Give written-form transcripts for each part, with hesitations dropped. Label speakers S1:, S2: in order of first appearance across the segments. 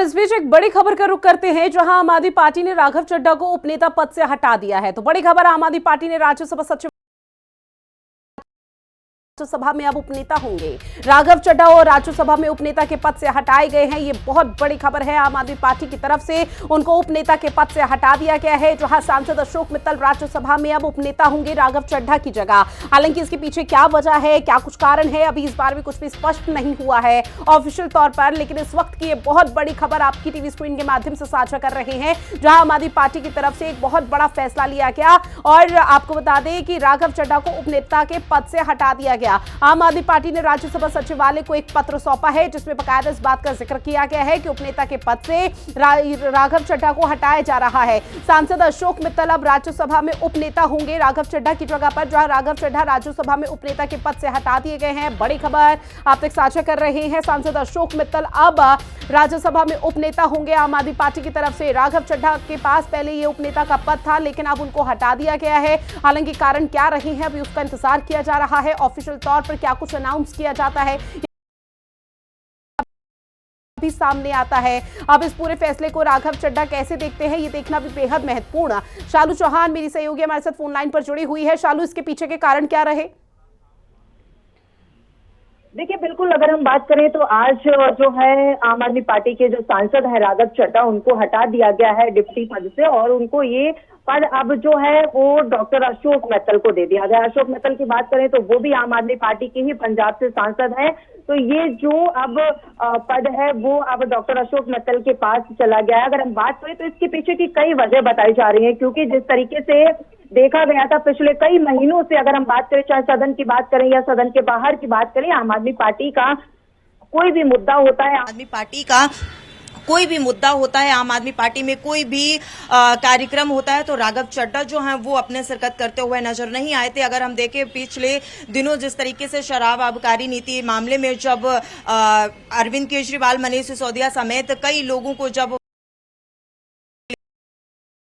S1: इस बीच एक बड़ी खबर का रुख करते हैं, जहां आम आदमी पार्टी ने राघव चड्ढा को उपनेता पद से हटा दिया है। तो बड़ी खबर, आम आदमी पार्टी ने राज्यसभा सचिव राज्यसभा में अब उपनेता होंगे। राघव चड्ढा और राज्यसभा में उपनेता के पद से हटाए गए हैं। ये बहुत बड़ी खबर है। आम आदमी पार्टी की तरफ से उनको उपनेता के पद से हटा दिया गया है, जहां सांसद अशोक मित्तल राज्यसभा में अब उपनेता होंगे राघव चड्ढा की जगह। हालांकि इसके पीछे क्या वजह है, क्या कुछ कारण है, अभी इस बारे में कुछ भी स्पष्ट नहीं हुआ है ऑफिशियल तौर पर। लेकिन इस वक्त की ये बहुत बड़ी खबर आपकी टीवी स्क्रीन के माध्यम से साझा कर रहे हैं, जहां आम आदमी पार्टी की तरफ से एक बहुत बड़ा फैसला लिया गया और आपको बता दें कि राघव चड्ढा को उपनेता के पद से हटा दिया गया। आम आदमी पार्टी ने राज्यसभा सचिवालय को एक पत्र सौंपा है, जिसमें बकायदा इस बात का जिक्र किया गया है कि उपनेता के पद से राघव चड्ढा को हटाया जा रहा है। सांसद अशोक मित्तल अब राज्यसभा में उपनेता होंगे राघव चड्ढा की जगह पर, जहां राघव चड्ढा राज्यसभा में उपनेता के पद से हटा दिए गए हैं। बड़ी खबर आप तक साझा कर रहे हैं। सांसद अशोक मित्तल अब राज्यसभा में उपनेता होंगे आम आदमी पार्टी की तरफ से। राघव चड्ढा के पास पहले ये उपनेता का पद था, लेकिन अब उनको हटा दिया गया है। हालांकि कारण क्या रहे हैं, अभी उसका इंतजार किया जा रहा है। ऑफिशियल तौर पर क्या कुछ अनाउंस किया जाता है भी सामने आता है। अब इस पूरे फैसले को राघव चड्ढा कैसे देखते हैं, ये देखना भी बेहद महत्वपूर्ण। शालू चौहान मेरी सहयोगी हमारे साथ फोन लाइन पर जुड़ी हुई है। शालू, इसके पीछे के कारण क्या रहे?
S2: देखिए, बिल्कुल अगर हम बात करें तो आज जो है आम आदमी पार्टी के जो सांसद है राघव चड्ढा, उनको हटा दिया गया है डिप्टी पद से और उनको ये पद अब जो है वो डॉक्टर अशोक मित्तल को दे दिया गया। अशोक मित्तल की बात करें तो वो भी आम आदमी पार्टी के ही पंजाब से सांसद है। तो ये जो अब पद है वो अब डॉक्टर अशोक मित्तल के पास चला गया है। अगर हम बात करें तो इसके पीछे की कई वजह बताई जा रही है, क्योंकि जिस तरीके से देखा गया था पिछले कई महीनों से, अगर हम बात करें चाहे सदन की बात करें या सदन के बाहर की बात करें, आम आदमी पार्टी का कोई भी मुद्दा होता है, आम आदमी पार्टी में कोई भी कार्यक्रम होता है तो राघव चड्ढा जो हैं वो अपने शिरकत करते हुए नजर नहीं आए थे। अगर हम देखें पिछले दिनों जिस तरीके से शराब आबकारी नीति मामले में जब अरविंद केजरीवाल, मनीष सिसोदिया समेत कई लोगों को जब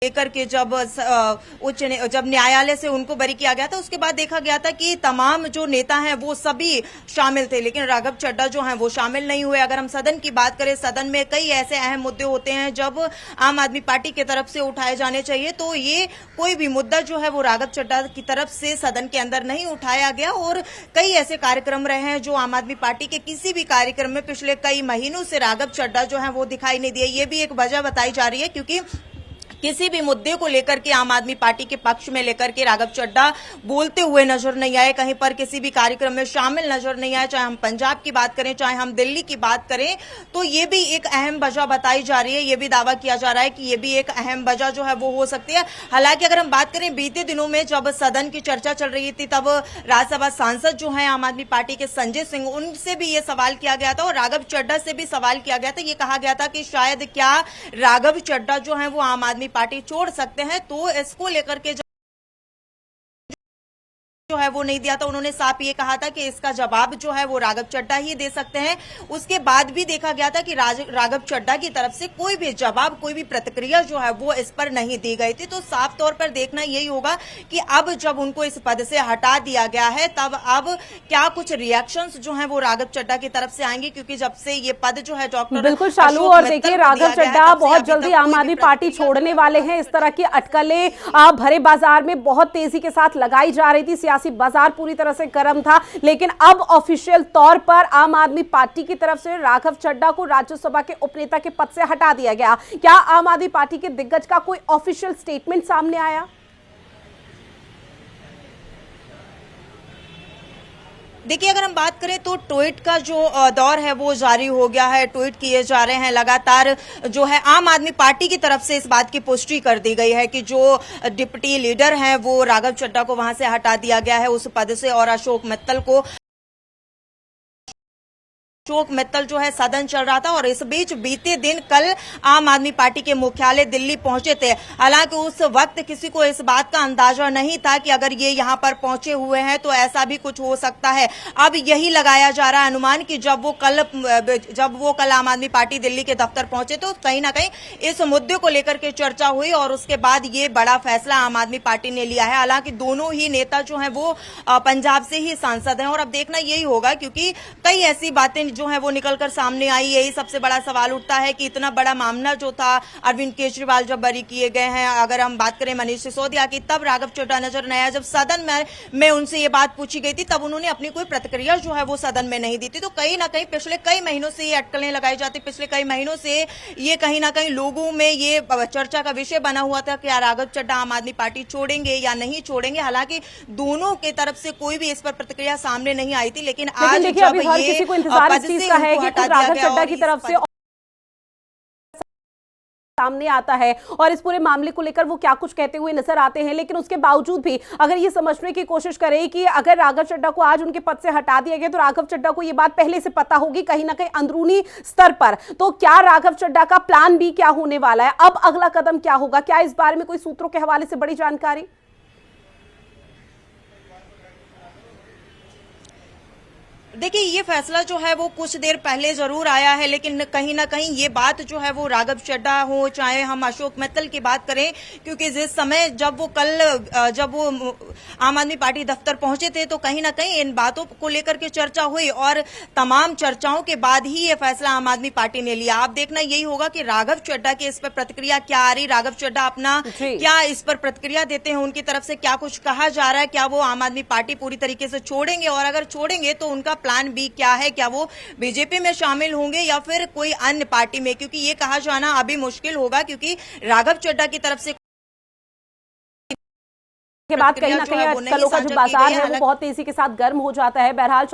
S2: लेकर के जब न्यायालय से उनको बरी किया गया था, उसके बाद देखा गया था कि तमाम जो नेता हैं वो सभी शामिल थे, लेकिन राघव चड्ढा जो हैं वो शामिल नहीं हुए। अगर हम सदन की बात करें, सदन में कई ऐसे अहम मुद्दे होते हैं जब आम आदमी पार्टी की तरफ से उठाए जाने चाहिए, तो ये कोई भी मुद्दा जो है वो राघव चड्ढा की तरफ से सदन के अंदर नहीं उठाया गया। और कई ऐसे कार्यक्रम रहे हैं जो आम आदमी पार्टी के किसी भी कार्यक्रम में पिछले कई महीनों से राघव चड्ढा जो है वो दिखाई नहीं दिए। ये भी एक वजह बताई जा रही है, क्योंकि किसी भी मुद्दे को लेकर के आम आदमी पार्टी के पक्ष में लेकर के राघव चड्ढा बोलते हुए नजर नहीं आए, कहीं पर किसी भी कार्यक्रम में शामिल नजर नहीं आए। चाहे हम पंजाब की बात करें, चाहे हम दिल्ली की बात करें, तो ये भी एक अहम वजह बताई जा रही है। ये भी दावा किया जा रहा है कि ये भी एक अहम वजह जो है वो हो सकती है। हालांकि अगर हम बात करें बीते दिनों में जब सदन की चर्चा चल रही थी, तब राज्यसभा सांसद जो है आम आदमी पार्टी के संजय सिंह, उनसे भी ये सवाल किया गया था और राघव चड्ढा से भी सवाल किया गया था। ये कहा गया था कि शायद क्या राघव चड्ढा जो है वो आम आदमी पार्टी छोड़ सकते हैं, तो इसको लेकर के जो है वो नहीं दिया था। उन्होंने साफ ये कहा था कि इसका जवाब जो है वो राघव चड्ढा ही दे सकते हैं। उसके बाद भी देखा गया था कि राघव चड्ढा की तरफ से कोई भी जवाब, कोई भी प्रतिक्रिया जो है वो इस पर नहीं दी गई थी। तो साफ तौर पर देखना यही होगा कि अब जब उनको इस पद से हटा दिया गया है, तब अब क्या कुछ रिएक्शंस जो है वो राघव चड्ढा की तरफ से आएंगे, क्योंकि जब से ये पद जो है डॉक्टर
S1: बिल्कुल शालू, और देखिए राघव चड्ढा बहुत जल्दी आम आदमी पार्टी छोड़ने वाले हैं। इस तरह की अटकलें भरे बाजार में बहुत तेजी के साथ लगाई जा रही थी। सियासी बाजार पूरी तरह से गर्म था, लेकिन अब ऑफिशियल तौर पर आम आदमी पार्टी की तरफ से राघव चड्ढा को राज्यसभा के उपनेता के पद से हटा दिया गया। क्या आम आदमी पार्टी के दिग्गज का कोई ऑफिशियल स्टेटमेंट सामने आया?
S2: देखिए, अगर हम बात करें तो ट्वीट का जो दौर है वो जारी हो गया है। ट्वीट किए जा रहे हैं लगातार। जो है आम आदमी पार्टी की तरफ से इस बात की पुष्टि कर दी गई है कि जो डिप्टी लीडर हैं वो राघव चड्ढा को वहां से हटा दिया गया है उस पद से, और अशोक मित्तल जो है सदन चल रहा था। और इस बीच बीते दिन कल आम आदमी पार्टी के मुख्यालय दिल्ली पहुंचे थे। हालांकि उस वक्त किसी को इस बात का अंदाजा नहीं था कि अगर ये यहां पर पहुंचे हुए हैं तो ऐसा भी कुछ हो सकता है। अब यही लगाया जा रहा है अनुमान कि जब वो कल आम आदमी पार्टी दिल्ली के दफ्तर पहुंचे तो कहीं ना कहीं इस मुद्दे को लेकर के चर्चा हुई और उसके बाद ये बड़ा फैसला आम आदमी पार्टी ने लिया है। हालांकि दोनों ही नेता जो है वो पंजाब से ही सांसद हैं और अब देखना यही होगा, क्योंकि कई ऐसी बातें जो है वो निकलकर सामने आई। यही सबसे बड़ा सवाल उठता है कि इतना बड़ा मामला जो था अरविंद केजरीवाल जब बरी किए गए हैं, अगर हम बात करें मनीष सिसोदिया की, तब राघव चड्ढा नजर नहीं आया। जब सदन में उनसे ये बात पूछी गई थी तब उन्होंने अपनी कोई प्रतिक्रिया जो है वो सदन में नहीं दी थी। तो कहीं ना कहीं पिछले कई महीनों से ये अटकलें लगाई जाती, पिछले कई महीनों से ये कहीं ना कहीं लोगों में ये चर्चा का विषय बना हुआ था कि राघव चड्ढा आम आदमी पार्टी छोड़ेंगे या नहीं छोड़ेंगे। हालांकि दोनों की तरफ से कोई भी इस पर प्रतिक्रिया सामने नहीं आई थी, लेकिन आज
S1: देखिए
S2: जब
S1: अभी हर
S2: ये
S1: किसी को इंतजार इस
S2: पद
S1: चीज
S2: से
S1: का है
S2: उनको
S1: कि
S2: हटा
S1: खुद
S2: दिया
S1: राघव
S2: गया
S1: चड्ढा
S2: और
S1: की
S2: इस
S1: तरफ से सामने आता है और इस पूरे मामले को लेकर वो क्या कुछ कहते हुए नजर आते हैं। लेकिन उसके बावजूद भी अगर ये समझने की कोशिश करें कि अगर राघव चड्ढा को आज उनके पद से हटा दिया गया तो राघव चड्ढा को ये बात पहले से पता होगी कहीं ना कहीं अंदरूनी स्तर पर, तो क्या राघव चड्ढा का प्लान बी क्या होने वाला है, अब अगला कदम क्या होगा, क्या इस बारे में कोई सूत्रों के हवाले से बड़ी जानकारी?
S2: देखिए, ये फैसला जो है वो कुछ देर पहले जरूर आया है, लेकिन कहीं ना कहीं ये बात जो है वो राघव चड्ढा हो चाहे हम अशोक मित्तल की बात करें, क्योंकि जिस समय जब वो आम आदमी पार्टी दफ्तर पहुंचे थे तो कहीं ना कहीं इन बातों को लेकर के चर्चा हुई और तमाम चर्चाओं के बाद ही ये फैसला आम आदमी पार्टी ने लिया। आप देखना यही होगा कि राघव चड्ढा की इस पर प्रतिक्रिया क्या आ रही, राघव चड्ढा अपना क्या इस पर प्रतिक्रिया देते हैं, उनकी तरफ से क्या कुछ कहा जा रहा है, क्या वो आम आदमी पार्टी पूरी तरीके से छोड़ेंगे और अगर छोड़ेंगे तो उनका प्लान बी क्या है, क्या वो बीजेपी में शामिल होंगे या फिर कोई अन्य पार्टी में, क्योंकि ये कहा जाना अभी मुश्किल होगा क्योंकि राघव चड्ढा की तरफ से
S1: के बाद कहीं ना कहीं अटकलों का जो बाजार है वो बहुत तेजी के साथ गर्म हो जाता है। बहरहाल